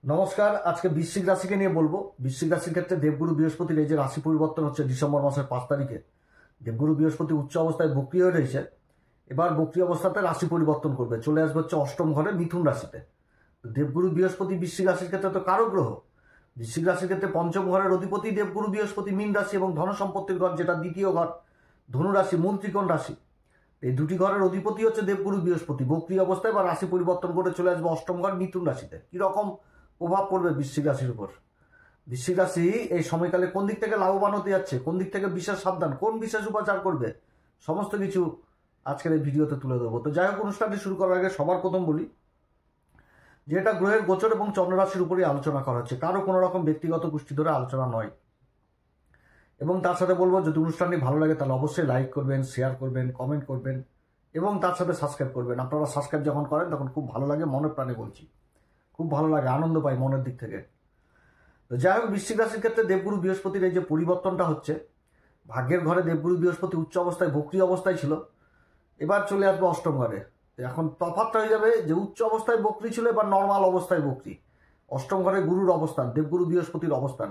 নমস্কার। আজকে বৃশ্চিক রাশিকে নিয়ে বলবো। বৃশ্চিক রাশির ক্ষেত্রে দেবগুরু বৃহস্পতির এই যে রাশি পরিবর্তন হচ্ছে ডিসেম্বর মাসের 5 তারিখে, দেবগুরু বৃহস্পতি উচ্চ অবস্থায় বক্রী হয়ে রয়েছে। এবার বক্রী অবস্থাতে রাশি পরিবর্তন করবে, চলে আসবে হচ্ছে অষ্টম ঘরে মিথুন রাশিতে। দেবগুরু বৃহস্পতি বৃশ্চিক রাশির ক্ষেত্রে তো কারো গ্রহ। বৃশ্চিক রাশির ক্ষেত্রে পঞ্চম ঘরের অধিপতি দেবগুরু বৃহস্পতি মীন রাশি এবং ধন সম্পত্তির ঘর, যেটা দ্বিতীয় ঘর, ধনু রাশি, মূল ত্রিকোণ রাশি। এই দুটি ঘরের অধিপতি হচ্ছে দেবগুরু বৃহস্পতি। বক্রী অবস্থায় বা রাশি পরিবর্তন করে চলে আসবে অষ্টম ঘর মিথুন রাশিতে। কিরকম প্রভাব পড়বে বৃশ্চিক রাশির উপর? বৃশ্চিক রাশি এই সময়কালে কোন দিক থেকে লাভবান হতে যাচ্ছে, কোন দিক থেকে বিশেষ সাবধান, কোন বিশেষ উপাচার করবে, সমস্ত কিছু আজকের এই ভিডিওতে তুলে দেবো। তো যাই হোক, অনুষ্ঠানটি শুরু করার আগে সবার প্রথম বলি যে এটা গ্রহের গোচর এবং চন্দ্ররাশির উপরেই আলোচনা করা হচ্ছে, কারো কোনো রকম ব্যক্তিগত গোষ্ঠী ধরে আলোচনা নয়। এবং তার সাথে বলবো, যদি অনুষ্ঠানটি ভালো লাগে তাহলে অবশ্যই লাইক করবেন, শেয়ার করবেন, কমেন্ট করবেন এবং তার সাথে সাবস্ক্রাইব করবেন। আপনারা সাবস্ক্রাইব যখন করেন তখন খুব ভালো লাগে, মনের প্রাণে বলছি, খুব ভালো লাগে, আনন্দ পাই মনের দিক থেকে। তো যাই হোক, বৃশ্চিক রাশির ক্ষেত্রে দেবগুরু বৃহস্পতির এই যে পরিবর্তনটা হচ্ছে, ভাগ্যের ঘরে দেবগুরু বৃহস্পতি উচ্চ অবস্থায় বক্রী অবস্থায় ছিল, এবার চলে আসবে অষ্টম ঘরে। এখন তফাৎটা হয়ে যাবে যে উচ্চ অবস্থায় বক্রী ছিল, এবার নর্মাল অবস্থায় বক্রী। অষ্টম ঘরে গুরুর অবস্থান, দেবগুরু বৃহস্পতির অবস্থান,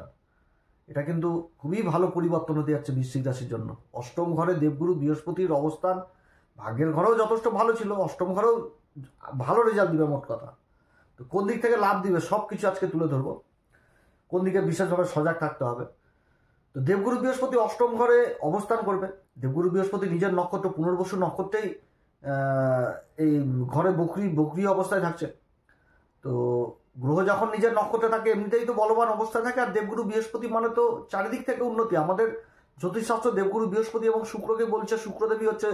এটা কিন্তু খুবই ভালো পরিবর্তন হতে যাচ্ছে বৃশ্চিক রাশির জন্য। অষ্টম ঘরে দেবগুরু বৃহস্পতির অবস্থান ভাগ্যের ঘরেও যথেষ্ট ভালো ছিল, অষ্টম ঘরেও ভালো রেজাল্ট দিবে মোট কথা। তো কোন দিক থেকে লাভ দিবে সব কিছু আজকে তুলে ধরবো, কোন দিকে বিশেষভাবে সজাগ থাকতে হবে। তো দেবগুরু বৃহস্পতি অষ্টম ঘরে অবস্থান করবে। দেবগুরু বৃহস্পতি নিজের নক্ষত্র পুনর্বসু নক্ষত্রেই এই ঘরে বক্রী অবস্থায় থাকছে। তো গ্রহ যখন নিজের নক্ষত্রে থাকে এমনিতেই তো বলবান অবস্থায় থাকে। আর দেবগুরু বৃহস্পতি মানে তো চারিদিক থেকে উন্নতি। আমাদের জ্যোতিষশাস্ত্র দেবগুরু বৃহস্পতি এবং শুক্রকে বলছে, শুক্রদেবী হচ্ছে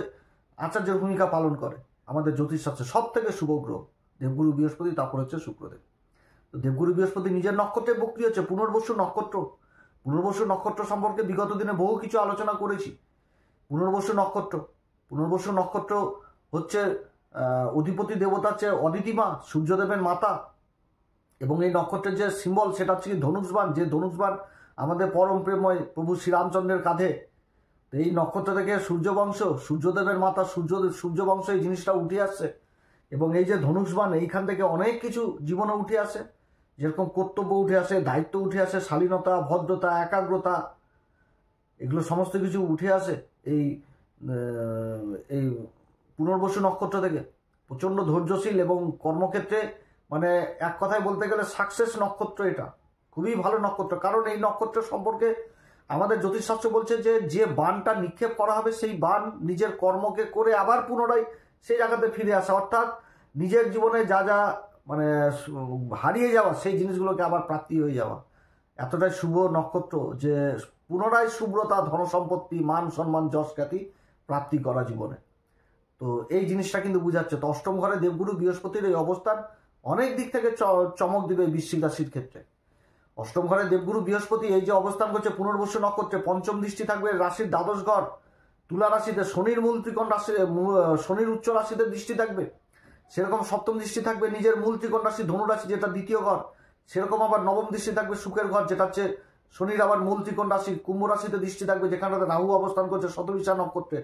আচার্যের ভূমিকা পালন করে আমাদের জ্যোতিষশাস্ত্রে। সব থেকে শুভ গ্রহ দেবগুরু বৃহস্পতি, তারপর হচ্ছে শুক্রদেব। তো দেবগুরু বৃহস্পতি নিজের নক্ষত্রে বক্রী হচ্ছে, পুনর্বসু নক্ষত্র। পুনর্বসু নক্ষত্র সম্পর্কে বিগত দিনে বহু কিছু আলোচনা করেছি। পুনর্বসু নক্ষত্র হচ্ছে অধিপতি দেবতা হচ্ছে অদিতিমা, সূর্যদেবের মাতা। এবং এই নক্ষত্রের যে সিম্বল সেটা হচ্ছে ধনুষবাণ, যে ধনুষবাণ আমাদের পরম প্রেমময় প্রভু শ্রীরামচন্দ্রের কাঁধে। তো এই নক্ষত্র থেকে সূর্যবংশ, সূর্যদেবের মাতা সূর্যবংশ, এই জিনিসটা উঠে আসছে। এবং এই যে ধনুষবাণ, এইখান থেকে অনেক কিছু জীবনে উঠে আসে, যেরকম কর্তব্য উঠে আসে, দায়িত্ব উঠে আসে, শালীনতা, ভদ্রতা, একাগ্রতা, এগুলো সমস্ত কিছু উঠে আসে এই এই পুনর্বসু নক্ষত্র থেকে। প্রচণ্ড ধৈর্যশীল এবং কর্মক্ষেত্রে মানে এক কথায় বলতে গেলে সাকসেস নক্ষত্র। এটা খুবই ভালো নক্ষত্র, কারণ এই নক্ষত্র সম্পর্কে আমাদের জ্যোতিষশাস্ত্র বলছে যে যে বাণটা নিক্ষেপ করা হবে সেই বাণ নিজের কর্মকে করে আবার পুনরায় সেই জায়গাতে ফিরে আসা, অর্থাৎ নিজের জীবনে যা যা মানে হারিয়ে যাওয়া সেই জিনিসগুলোকে আবার প্রাপ্তি হয়ে যাওয়া। এতটাই শুভ নক্ষত্র যে পুনরায় শুভ্রতা, ধনসম্পত্তি, মান সম্মান, যশ খ্যাতি প্রাপ্তি করা জীবনে। তো এই জিনিসটা কিন্তু বুঝাচ্ছে। তো অষ্টম ঘরে দেবগুরু বৃহস্পতির এই অবস্থান অনেক দিক থেকে চমক দিবে বৃশ্চিক রাশির ক্ষেত্রে। অষ্টম ঘরে দেবগুরু বৃহস্পতি এই যে অবস্থান করছে পুনর্বসু নক্ষত্রে, পঞ্চম দৃষ্টি থাকবে রাশির দ্বাদশ ঘর তুলা রাশিতে, শনির মূল ত্রিকোণ রাশি, শনির উচ্চ রাশিতে দৃষ্টি থাকবে। সেরকম সপ্তম দৃষ্টি থাকবে নিজের মূল ত্রিকোণ রাশি ধনু রাশি, যেটা দ্বিতীয় ঘর। সেরকম আবার নবম দৃষ্টি থাকবে শুক্রের ঘর, যেটা হচ্ছে শনির আবার মূল ত্রিকোণ রাশি কুম্ভ রাশিতে দৃষ্টি থাকবে, যেখানটাতে রাহু অবস্থান করছে শতবিশা নক্ষত্রে।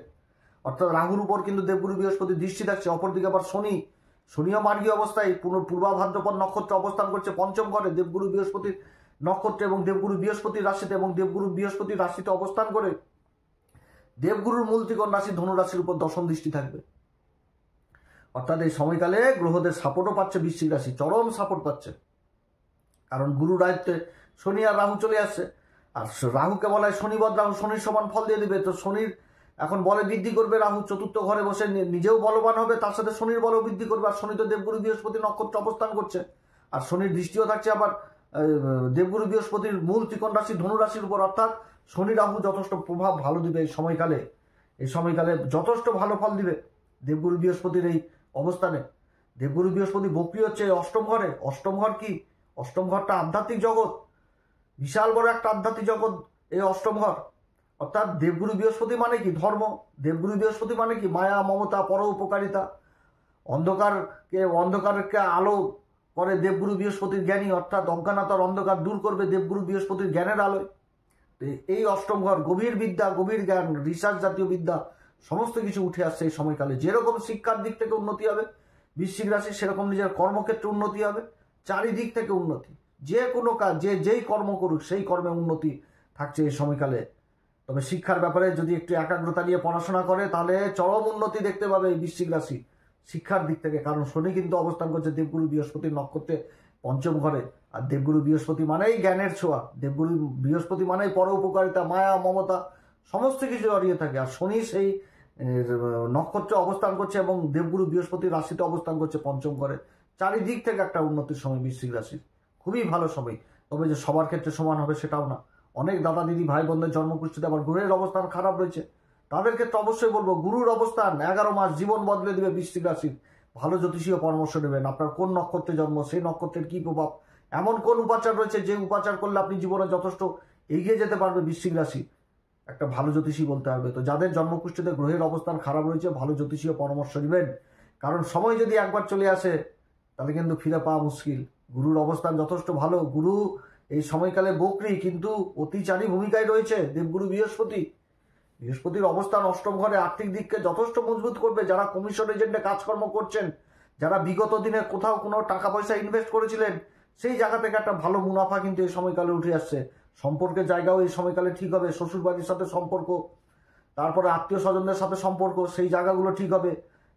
অর্থাৎ রাহুর উপর কিন্তু দেবগুরু বৃহস্পতি দৃষ্টি থাকছে। অপরদিকে আবার শনিও মার্গী অবস্থায় পূর্বাভাদ্রপদ নক্ষত্রে অবস্থান করছে পঞ্চম ঘরে দেবগুরু বৃহস্পতির নক্ষত্রে এবং দেবগুরু বৃহস্পতির রাশিতে। এবং দেবগুরু বৃহস্পতির রাশিতে অবস্থান করে দেবগুরুর মূল ত্রিকোণ রাশি ধনু রাশির উপর দশম দৃষ্টি থাকবে। অর্থাৎ এই সময়কালে গ্রহদের সাপোর্টও পাচ্ছে বৃশ্চিক রাশি, চরম সাপোর্ট পাচ্ছে। কারণ গুরু রাজ্যে শনি আর রাহু চলে আসছে। আর রাহুকে বলা হয় শনিবদ রাহু, শনির সমান ফল দিয়ে দিবে। তো শনির এখন বলে বৃদ্ধি করবে রাহু, চতুর্থ ঘরে বসে নিজেও বলবান হবে, তার সাথে শনির বলও বৃদ্ধি করবে। আর শনি তো দেবগুরু বৃহস্পতি নক্ষত্র অবস্থান করছে, আর শনির দৃষ্টিও থাকছে আবার দেবগুরু বৃহস্পতির মূল ত্রিকোণ রাশি ধনু রাশির উপর। অর্থাৎ শনি রাহু যথেষ্ট প্রভাব ভালো দিবে এই সময়কালে। এই সময়কালে যথেষ্ট ভালো ফল দিবে দেবগুরু বৃহস্পতির এই অবস্থানে। দেবগুরু বৃহস্পতি বক্রী হচ্ছে অষ্টম ঘরে। অষ্টম ঘর কি? অষ্টম ঘরটা আধ্যাত্মিক জগৎ, বিশাল বড় একটা আধ্যাত্মিক জগৎ এই অষ্টম ঘর। অর্থাৎ দেবগুরু বৃহস্পতি মানে কি? ধর্ম। দেবগুরু বৃহস্পতি মানে কি? মায়া, মমতা, পর উপকারিতা। অন্ধকারকে আলো করে দেবগুরু বৃহস্পতির জ্ঞানী, অর্থাৎ অজ্ঞানতার অন্ধকার দূর করবে দেবগুরু বৃহস্পতির জ্ঞানের আলোয়। এই অষ্টম ঘর গভীর বিদ্যা, গভীর জ্ঞান, রিসার্চ জাতীয় বিদ্যা সমস্ত কিছু উঠে আসছে এই সময়কালে। যেরকম শিক্ষার দিক থেকে উন্নতি হবে বৃশ্চিক রাশি, সেরকম নিজের কর্মক্ষেত্রে উন্নতি হবে, চারিদিক থেকে উন্নতি। যে কোনো কাজ যেই কর্ম করুক সেই কর্মে উন্নতি থাকছে এই সময়কালে। তবে শিক্ষার ব্যাপারে যদি একটু একাগ্রতা নিয়ে পড়াশোনা করে তাহলে চরম উন্নতি দেখতে পাবে এই বৃশ্চিক রাশি শিক্ষার দিক থেকে। কারণ শনি কিন্তু অবস্থান করছে দেবগুরু বৃহস্পতির নক্ষত্রে পঞ্চম ঘরে। আর দেবগুরু বৃহস্পতি মানেই জ্ঞানের ছোঁয়া, দেবগুরু বৃহস্পতি মানেই পর উপকারিতা, মায়া, মমতা সমস্ত কিছু জড়িয়ে থাকে। আর শনি সেই নক্ষত্রে অবস্থান করছে এবং দেবগুরু বৃহস্পতির রাশিতে অবস্থান করছে পঞ্চম ঘরে। চারিদিক থেকে একটা উন্নতির সময় বৃশ্চিক রাশির, খুবই ভালো সময়। তবে যে সবার ক্ষেত্রে সমান হবে সেটাও না। অনেক দাদা দিদি ভাই বোনদের জন্মকুষ্ঠিতে আবার গ্রহের অবস্থান খারাপ রয়েছে, তাদের ক্ষেত্রে অবশ্যই বলবো গুরুর অবস্থান 11 মাস জীবন বদলে দিবে বৃশ্চিক রাশির। ভালো জ্যোতিষীয় পরামর্শ নেবেন, আপনার কোন নক্ষত্রে জন্ম, সেই নক্ষত্রের কি প্রভাব, এমন কোন উপাচার রয়েছে যে উপাচার করলে আপনি জীবনে যথেষ্ট এগিয়ে যেতে পারবে বৃশ্চিক রাশি, একটা ভালো জ্যোতিষী বলতে হবে। তো যাদের জন্মকুষ্ঠিতে গ্রহের অবস্থান খারাপ রয়েছে ভালো জ্যোতিষীয় পরামর্শ নেবেন, কারণ সময় যদি একবার চলে আসে তাহলে কিন্তু ফিরে পাওয়া মুশকিল। গুরুর অবস্থান যথেষ্ট ভালো, গুরু এই সময়কালে বকরি কিন্তু অতিচারী ভূমিকায় রয়েছে দেবগুরু বৃহস্পতি। বৃহস্পতির অবস্থান অষ্টম ঘরে আর্থিক দিককে যথেষ্ট মজবুত করবে। যারা কমিশন এজেন্টে কাজকর্ম করছেন, যারা বিগত দিনে কোথাও কোনো টাকা পয়সা ইনভেস্ট করেছিলেন, সেই জায়গা থেকে একটা ভালো মুনাফা কিন্তু এই সময়কালে উঠে আসছে। সম্পর্কের জায়গাও এই সময়কালে ঠিক হবে, শ্বশুরবাড়ির সাথে সম্পর্ক, তারপরে আত্মীয় স্বজনদের সাথে সম্পর্ক, সেই জায়গাগুলো ঠিক হবে।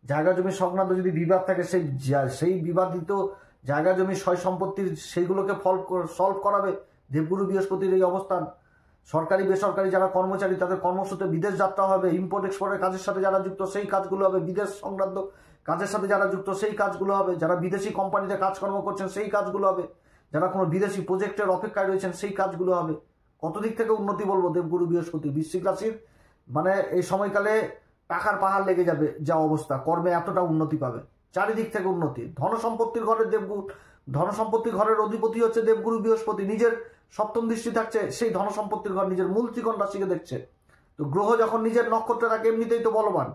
জায়গা জমি সংক্রান্ত যদি বিবাদ থাকে সেই বিবাদিত জায়গা জমি সয় সম্পত্তির সেইগুলোকে সলভ করাবে দেবগুরু বৃহস্পতির এই অবস্থান। সরকারি বেসরকারি যারা কর্মচারী তাদের কর্মসূত্রে বিদেশ যাত্রা হবে, ইম্পোর্ট এক্সপোর্টের কাজের সাথে যারা যুক্ত সেই কাজগুলো হবে, বিদেশ সংক্রান্ত কাজের সাথে যারা যুক্ত সেই কাজগুলো হবে, যারা বিদেশি কোম্পানিতে কাজকর্ম করছেন সেই কাজগুলো হবে, যারা কোনো বিদেশি প্রজেক্টের অপেক্ষায় রয়েছেন সেই কাজগুলো হবে। কত দিক থেকে উন্নতি বলবো দেবগুরু বৃহস্পতি বৃশ্চিক রাশির, মানে এই সময়কালে টাকার পাহাড় লেগে যাবে যা অবস্থা, কর্মে এতটা উন্নতি পাবে, চারিদিক থেকে উন্নতি। ধনসম্পত্তির ঘরের ধনসম্পত্তির ঘরের অধিপতি হচ্ছে দেবগুরু বৃহস্পতি, নিজের সপ্তম দৃষ্টি থাকছে সেই ধনসম্পত্তির ঘর, নিজের মূল ত্রিকোণ রাশিকে দেখছে। তো গ্রহ যখন নিজের নক্ষত্রে থাকে এমনিতেই তো বলবান,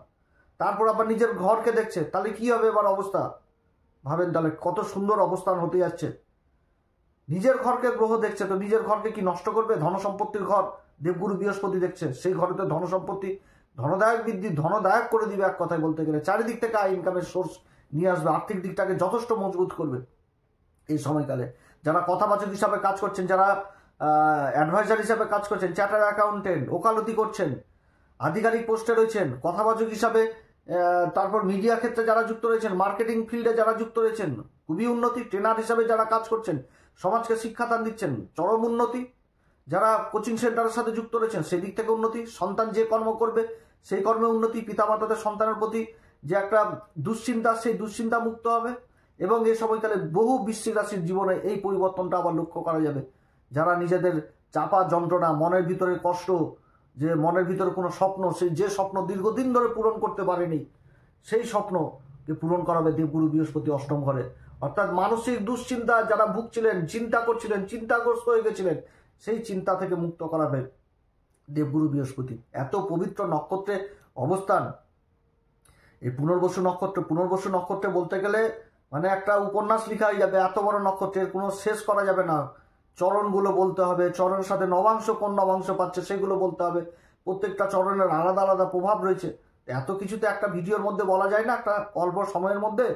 তারপর আবার নিজের ঘরকে দেখছে, তাহলে কি হবে এবার অবস্থা ভাবেন, তাহলে কত সুন্দর অবস্থান হতে যাচ্ছে। নিজের ঘরকে গ্রহ দেখছে, তো নিজের ঘরকে কি নষ্ট করবে? ধনসম্পত্তির ঘর দেবগুরু বৃহস্পতি দেখছে, সেই ঘরে তো ধনসম্পত্তি ধনদায়ক বৃদ্ধি, ধনদায়ক করে দিবে এক কথায় বলতে গেলে। চারিদিক থেকে ইনকামের সোর্স নিয়ে আসবে, আর্থিক দিকটাকে যথেষ্ট মজবুত করবে এই সময়কালে। যারা কথাবাচক হিসাবে কাজ করছেন, যারা অ্যাডভাইজার হিসাবে কাজ করছেন, চার্টার্ড অ্যাকাউন্টেন্ট, ওকালতি করছেন, আধিকারিক পোস্টে রয়েছেন, কথাবাচক হিসাবে, তারপর মিডিয়া ক্ষেত্রে যারা যুক্ত রয়েছেন, মার্কেটিং ফিল্ডে যারা যুক্ত রয়েছেন, খুবই উন্নতি। ট্রেনার হিসাবে যারা কাজ করছেন, সমাজকে শিক্ষাদান দিচ্ছেন, চরম উন্নতি। যারা কোচিং সেন্টারের সাথে যুক্ত রয়েছেন সেই দিক থেকে উন্নতি। সন্তান যে কর্ম করবে সেই কর্মে উন্নতি। পিতামাতাদের সন্তানের প্রতি যে একটা দুশ্চিন্তা, সেই দুশ্চিন্তা মুক্ত হবে। এবং এই সময়কালে বহু বৃশ্চিক রাশির জীবনে এই পরিবর্তনটা আবার লক্ষ্য করা যাবে। যারা নিজেদের চাপা যন্ত্রণা, মনের ভিতরে কষ্ট, যে মনের ভিতরে কোনো স্বপ্ন, সেই যে স্বপ্ন দীর্ঘদিন ধরে পূরণ করতে পারেনি, সেই স্বপ্নকে পূরণ করাবে দেবগুরু বৃহস্পতি অষ্টম ঘরে। অর্থাৎ মানসিক দুশ্চিন্তা যারা ভুগছিলেন, চিন্তা করছিলেন, চিন্তাগ্রস্ত হয়ে গেছিলেন, সেই চিন্তা থেকে মুক্ত করাবে দেবগুরু বৃহস্পতি। এত পবিত্র নক্ষত্রে অবস্থান এই পুনর্বসু নক্ষত্রে বলতে গেলে মানে একটা উপন্যাস লেখা হয়ে যাবে। এত বড় নক্ষত্রের কোনো শেষ করা যাবে না। চরণগুলো বলতে হবে, চরণের সাথে নবাংশ কোন নবাংশ পাচ্ছে সেগুলো বলতে হবে। প্রত্যেকটা চরণের আলাদা আলাদা প্রভাব রয়েছে। এত কিছুতে একটা ভিডিওর মধ্যে বলা যায় না, একটা অল্প সময়ের মধ্যে।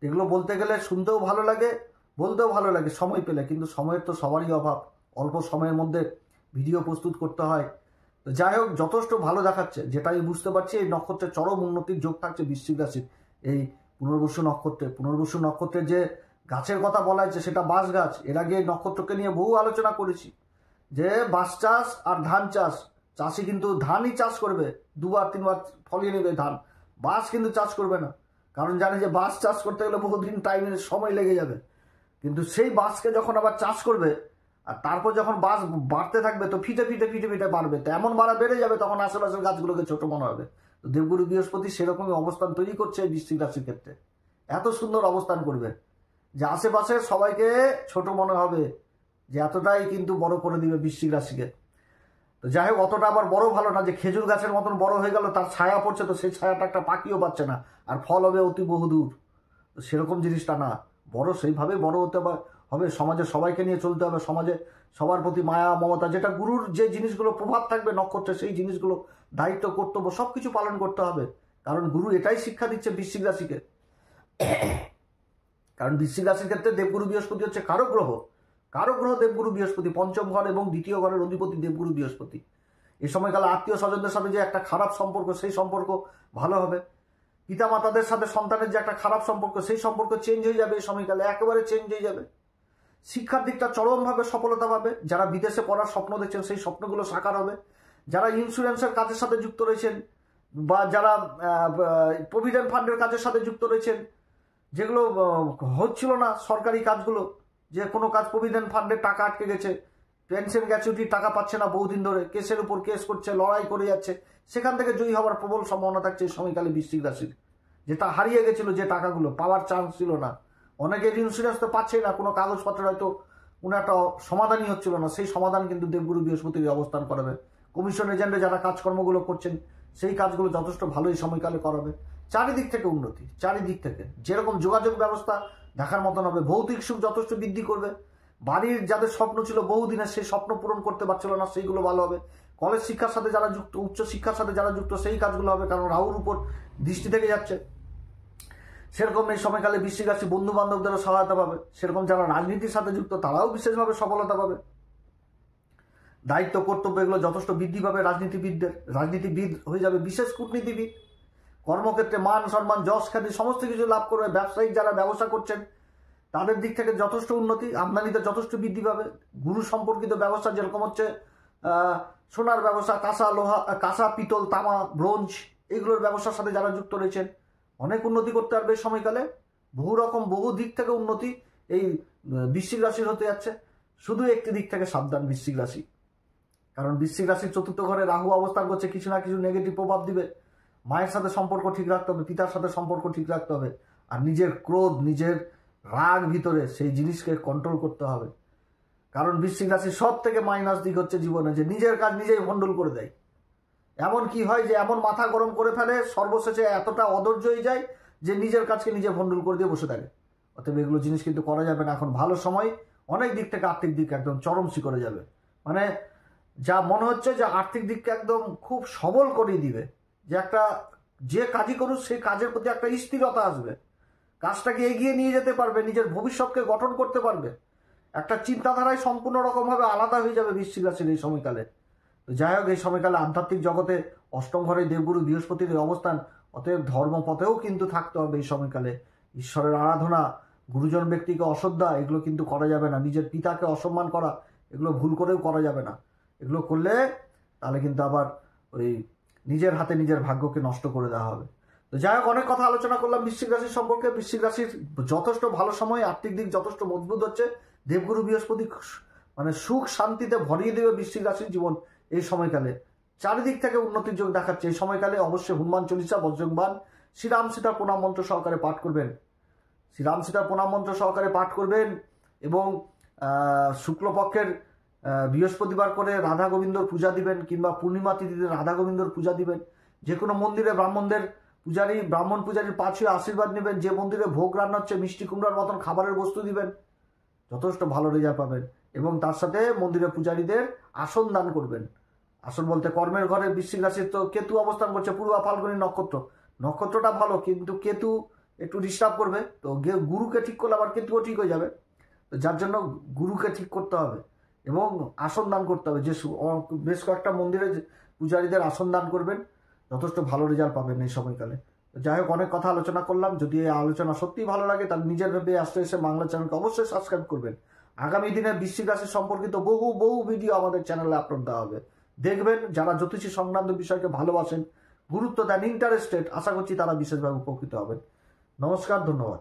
এগুলো বলতে গেলে শুনতেও ভালো লাগে, বলতেও ভালো লাগে সময় পেলে, কিন্তু সময়ের তো সবারই অভাব। অল্প সময়ের মধ্যে ভিডিও প্রস্তুত করতে হয়। তো যাই হোক, যথেষ্ট ভালো দেখাচ্ছে। যেটাই বুঝতে পারছি এই নক্ষত্রের চরম উন্নতির যোগ থাকছে বৃশ্চিক রাশির এই পুনর্বসু নক্ষত্রের যে গাছের কথা বলা হয়েছে সেটা বাঁশ গাছ। এর আগে এই নক্ষত্রকে নিয়ে বহু আলোচনা করেছি যে বাঁশ চাষ আর ধান চাষ, চাষি কিন্তু ধানই চাষ করবে, 2-3 বার ফলিয়ে নেবে ধান, বাঁশ কিন্তু চাষ করবে না। কারণ জানে যে বাঁশ চাষ করতে গেলে বহুদিন সময় লেগে যাবে। কিন্তু সেই বাঁশকে যখন আবার চাষ করবে আর তারপর যখন বাঁশ বাড়তে থাকবে তো ফিটে বাড়বে, তো এমন বাড়া বেড়ে যাবে তখন আশেপাশের গাছগুলোকে ছোট মনে হবে। তো দেবগুরু বৃহস্পতি সেরকমই অবস্থান তৈরি করছে এই বৃশ্চিক রাশির ক্ষেত্রে। এত সুন্দর অবস্থান করবে যে আশেপাশের সবাইকে ছোট মনে হবে, যে এতটাই কিন্তু বড় করে দিবে বৃশ্চিক রাশিকে। তো যাই হোক, অতটা আবার বড় ভালো না যে খেজুর গাছের মতন বড় হয়ে গেল, তার ছায়া পড়ছে তো সেই ছায়াটা একটা পাখিও পাচ্ছে না, আর ফল হবে অতি বহুদূর। তো সেরকম জিনিসটা না, বড় সেইভাবে বড় হতে হবে। সমাজে সবাইকে নিয়ে চলতে হবে, সমাজে সবার প্রতি মায়া মমতা, যেটা গুরুর যে জিনিসগুলো প্রভাব থাকবে নক্ষত্রে, সেই জিনিসগুলো দায়িত্ব কর্তব্য সবকিছু পালন করতে হবে। কারণ গুরু এটাই শিক্ষা দিচ্ছে বৃশ্চিক রাশিকে। কারণ বৃশ্চিক রাশির ক্ষেত্রে দেবগুরু বৃহস্পতি হচ্ছে কারক গ্রহ। কারো গ্রহ দেবগুরু বৃহস্পতি, পঞ্চম ঘর এবং দ্বিতীয় ঘরের অধিপতি দেবগুরু বৃহস্পতি। এই সময়কালে আত্মীয় স্বজনদের সাথে যে একটা খারাপ সম্পর্ক, সেই সম্পর্ক ভালো হবে। পিতামাতাদের সাথে সন্তানের যে একটা খারাপ সম্পর্ক, সেই সম্পর্ক চেঞ্জ হয়ে যাবে। এই সময়কালে একেবারে চেঞ্জ হয়ে যাবে। শিক্ষার দিকটা চরমভাবে সফলতা পাবে। যারা বিদেশে পড়ার স্বপ্ন দেখছেন সেই স্বপ্নগুলো সাকার হবে। যারা ইন্স্যুরেন্সের কাজের সাথে যুক্ত রয়েছেন বা যারা প্রভিডেন্ট ফান্ডের কাজের সাথে যুক্ত রয়েছেন, যেগুলো হচ্ছিল না সরকারি কাজগুলো, যে কোনো কাজ প্রভিডেন্ট ফান্ডের টাকা আটকে গেছে, পেনশন গ্র্যাচুইটির টাকা পাচ্ছে না বহুদিন ধরে, কেসের উপর কেস করছে, লড়াই করে যাচ্ছে, সেখান থেকে জয়ী হওয়ার প্রবল সম্ভাবনা থাকছে এই সময়কালে বৃশ্চিক রাশির। যেটা হারিয়ে গেছিল, যে টাকাগুলো পাওয়ার চান্স ছিল না, অনেকের ইন্স্যুরেন্স তো পাচ্ছেই না, কোনো কাগজপত্র হয়তো কোনো একটা সমাধানই হচ্ছিল না, সেই সমাধান কিন্তু দেবগুরু বৃহস্পতির অবস্থান করাবে। কমিশন এজেন্টে যারা কাজকর্মগুলো করছেন সেই কাজগুলো যথেষ্ট ভালো এই সময়কালে করাবে। চারিদিক থেকে উন্নতি, চারিদিক থেকে যেরকম যোগাযোগ ব্যবস্থা দেখার মতন হবে। ভৌতিক সুখ যথেষ্ট বৃদ্ধি করবে। বাড়ির যাদের স্বপ্ন ছিল বহুদিনের, সেই স্বপ্ন পূরণ করতে পারছিল না, সেইগুলো ভালো হবে। কলেজ শিক্ষার সাথে যারা যুক্ত, উচ্চ শিক্ষার সাথে যারা যুক্ত, সেই কাজগুলো হবে, কারণ রাহুর উপর দৃষ্টি থেকে যাচ্ছে। সেরকম এই সময়কালে বৃশ্চিক রাশি বন্ধু বান্ধবদেরও সহায়তা পাবে। সেরকম যারা রাজনীতির সাথে যুক্ত তারাও বিশেষভাবে সফলতা পাবে। দায়িত্ব কর্তব্য এগুলো যথেষ্ট বৃদ্ধি পাবে রাজনীতিবিদদের। রাজনীতিবিদ হয়ে যাবে বিশেষ কূটনীতিবিদ। কর্মক্ষেত্রে মান সম্মান যশ খ্যাতি সমস্ত কিছু লাভ করবে। ব্যবসায়িক যারা ব্যবসা করছেন তাদের দিক থেকে যথেষ্ট উন্নতি, আমদানিতে যথেষ্ট বৃদ্ধি পাবে। গুরু সম্পর্কিত ব্যবসা যেরকম হচ্ছে সোনার ব্যবসা, কাঁসা লোহা, কাঁসা পিতল তামা ব্রোঞ্জ, এগুলোর ব্যবসার সাথে যারা যুক্ত রয়েছেন অনেক উন্নতি করতে পারবে এই সময়কালে। বহু দিক থেকে উন্নতি এই বৃশ্চিক রাশির হতে যাচ্ছে। শুধু একটি দিক থেকে সাবধান বৃশ্চিক রাশি, কারণ বৃশ্চিক রাশির চতুর্থ ঘরে রাহু অবস্থান করছে, কিছু না কিছু নেগেটিভ প্রভাব দিবে। মায়ের সাথে সম্পর্ক ঠিক রাখতে হবে, পিতার সাথে সম্পর্ক ঠিক রাখতে হবে, আর নিজের ক্রোধ, নিজের রাগ ভিতরে সেই জিনিসকে কন্ট্রোল করতে হবে। কারণ বৃশ্চিক রাশির সব থেকে মাইনাস দিক হচ্ছে জীবনে যে নিজের কাজ নিজেই ভণ্ডুল করে দেয়। এমন কি হয় যে এমন মাথা গরম করে ফেলে, সর্বশেষে এতটা অধৈর্য হয়ে যায় যে নিজের কাজকে নিজে ভণ্ডুল করে দিয়ে বসে থাকে। অতএব এগুলো জিনিস কিন্তু করা যাবে না। এখন ভালো সময়, অনেক দিক থেকে আর্থিক দিক একদম চরম শিখরে যাবে। মানে যা মনে হচ্ছে যে আর্থিক দিককে একদম খুব সবল করে দিবে, যে একটা যে কাজই করুক সেই কাজের প্রতি একটা স্থিরতা আসবে, কাজটাকে এগিয়ে নিয়ে যেতে পারবে, নিজের ভবিষ্যৎকে গঠন করতে পারবে। একটা চিন্তাধারায় সম্পূর্ণ রকমভাবে আলাদা হয়ে যাবে বৃশ্চিক রাশির এই সময়কালে। তো যাই হোক, এই সময়কালে আধ্যাত্মিক জগতে অষ্টম ঘরে দেবগুরু বৃহস্পতির অবস্থান, অতএব ধর্মপথেও কিন্তু থাকতে হবে এই সময়কালে। ঈশ্বরের আরাধনা, গুরুজন ব্যক্তিকে অশ্রদ্ধা, এগুলো কিন্তু করা যাবে না। নিজের পিতাকে অসম্মান করা, এগুলো ভুল করেও করা যাবে না। এগুলো করলে তাহলে কিন্তু আবার ওই নিজের হাতে নিজের ভাগ্যকে নষ্ট করে দেওয়া হবে। তো যাই হোক, অনেক কথা আলোচনা করলাম বৃশ্চিক রাশির সম্পর্কে। বৃশ্চিক রাশির যথেষ্ট ভালো সময়, আর্থিক দিক যথেষ্ট মজবুত হচ্ছে। দেবগুরু বৃহস্পতি মানে সুখ শান্তিতে ভরিয়ে দেবে বৃশ্চিক রাশির জীবন এই সময়কালে। চারিদিক থেকে উন্নতির যোগ দেখাচ্ছে এই সময়কালে। অবশ্যই হনুমান চল্লিশা, বজ্রংবাণ, শ্রীরাম সীতার প্রণাম মন্ত্র সহকারে পাঠ করবেন। শ্রীরাম সীতার প্রণাম মন্ত্র সহকারে পাঠ করবেন এবং শুক্লপক্ষের বৃহস্পতিবার করে রাধা গোবিন্দর পূজা দিবেন, কিংবা পূর্ণিমা তিথিতে রাধা গোবিন্দর পূজা দিবেন। যে কোনো মন্দিরে ব্রাহ্মণ পূজারীর পাঁচই আশীর্বাদ নেবেন। যে মন্দিরে ভোগ রান্না হচ্ছে মিষ্টি কুমড়ার মতন খাবারের বস্তু দিবেন, যথেষ্ট ভালো রেজাল্ট পাবেন। এবং তার সাথে মন্দিরের পূজারীদের আসন দান করবেন। আসন বলতে কর্মের ঘরে বৃশ্চিক রাশির তো কেতু অবস্থান করছে, পূর্বা ফাল্গুনী নক্ষত্রটা ভালো, কিন্তু কেতু একটু ডিস্টার্ব করবে। তো গুরুকে ঠিক করলে আবার কেতুও ঠিক হয়ে যাবে। তো যার জন্য গুরুকে ঠিক করতে হবে এবং আসন দান করতে হবে। যে বেশ কয়েকটা মন্দিরে পূজারীদের আসন দান করবেন, যথেষ্ট ভালো রেজাল্ট পাবেন এই সময়কালে। যাই হোক, অনেক কথা আলোচনা করলাম। যদি এই আলোচনা সত্যিই ভালো লাগে তাহলে নিজের ভেবে আসতে এসে বাংলা চ্যানেলকে অবশ্যই সাবস্ক্রাইব করবেন। আগামী দিনে বৃশ্চিক রাশি সম্পর্কিত বহু ভিডিও আমাদের চ্যানেলে আপলোড দেওয়া হবে, দেখবেন। যারা জ্যোতিষী সংক্রান্ত বিষয়কে ভালোবাসেন, গুরুত্ব দেন, ইন্টারেস্টেড, আশা করছি তারা বিশেষভাবে উপকৃত হবেন। নমস্কার, ধন্যবাদ।